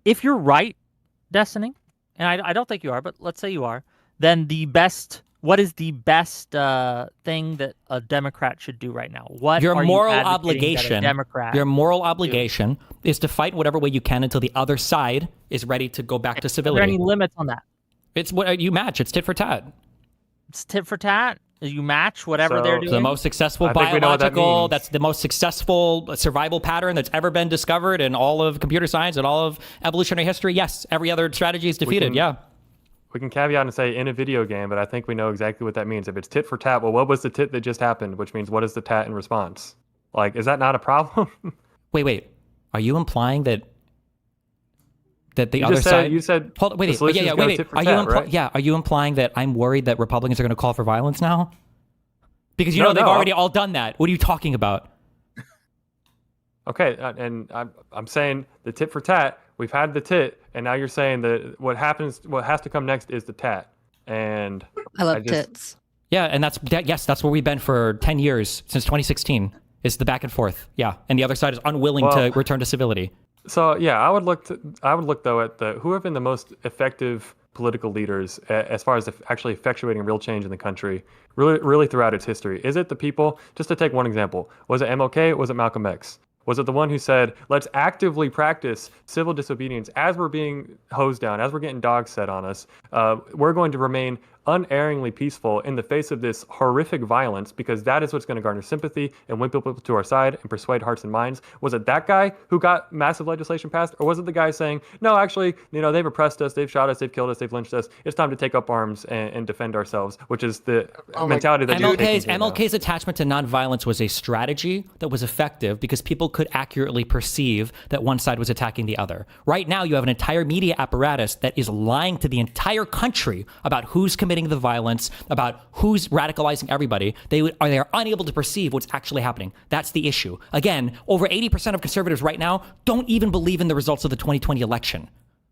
if you're right, Destiny, and I don't think you are, but let's say you are, then what is the best thing that a Democrat should do right now? What Your are you moral advocating that a obligation, Democrat your moral do? obligation is to fight in whatever way you can until the other side is ready to go back to Are there any civility. limits on that? It's what you match. It's tit for tat. It's tit for tat. You match whatever they're So It's the doing. most successful I think we know what that biological, means. that's the most successful survival pattern that's ever been discovered in all of computer science and all of evolutionary history. Yes, every other strategy is defeated. Yeah. We can caveat and say in a video game, but I think we know exactly what that means. If it's tit for tat, well, what was the tit that just happened? Which means what is the tat in response? Like, is that not a problem? Wait. Are you implying that the You other just said side? you said Hold. Wait. the solution is go Wait. tit for Are tat, you right? yeah? Are you implying that I'm worried that Republicans are going to call for violence now? Because No, they've no, already all done that. What are you talking about? Okay, and I'm saying the tit for tat. We've had the tit, and now you're saying that what has to come next is the tat. And I love I just tits. Yeah, and that's where we've been for 10 years since 2016. Is the back and forth. Yeah, and the other side is unwilling to return to civility. So yeah, I would look though at who have been the most effective political leaders as far as actually effectuating real change in the country, really throughout its history. Is it the people? Just to take one example, was it MLK? Was it Malcolm X? Was it the one who said, let's actively practice civil disobedience as we're being hosed down, as we're getting dogs set on us? We're going to remain unerringly peaceful in the face of this horrific violence because that is what's going to garner sympathy and win people to our side and persuade hearts and minds. Was it that guy who got massive legislation passed? Or was it the guy saying, no, actually, they've oppressed us, they've shot us, they've killed us, they've lynched us. It's time to take up arms and defend ourselves, which is the mentality that MLK's attachment to nonviolence was a strategy that was effective because people could accurately perceive that one side was attacking the other. Right now, you have an entire media apparatus that is lying to the entire country about who's committing the violence, about who's radicalizing everybody. They are unable to perceive what's actually happening. That's the issue. Again, over 80% of conservatives right now don't even believe in the results of the 2020 election.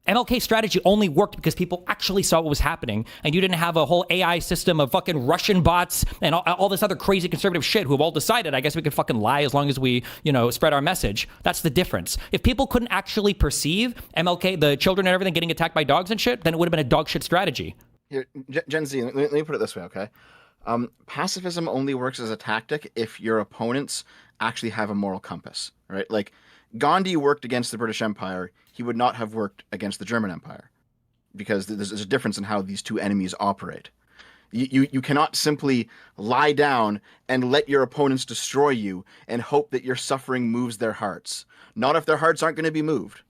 MLK's strategy only worked because people actually saw what was happening, and you didn't have a whole AI system of fucking Russian bots and all this other crazy conservative shit who have all decided, I guess we could fucking lie as long as we, spread our message. That's the difference. If people couldn't actually perceive MLK, the children and everything getting attacked by dogs and shit, then it would have been a dog shit strategy. Here, Gen Z, let me put it this way, okay? Pacifism only works as a tactic if your opponents actually have a moral compass, right? Like, Gandhi worked against the British Empire. He would not have worked against the German Empire because there's a difference in how these two enemies operate. You cannot simply lie down and let your opponents destroy you and hope that your suffering moves their hearts. Not if their hearts aren't going to be moved.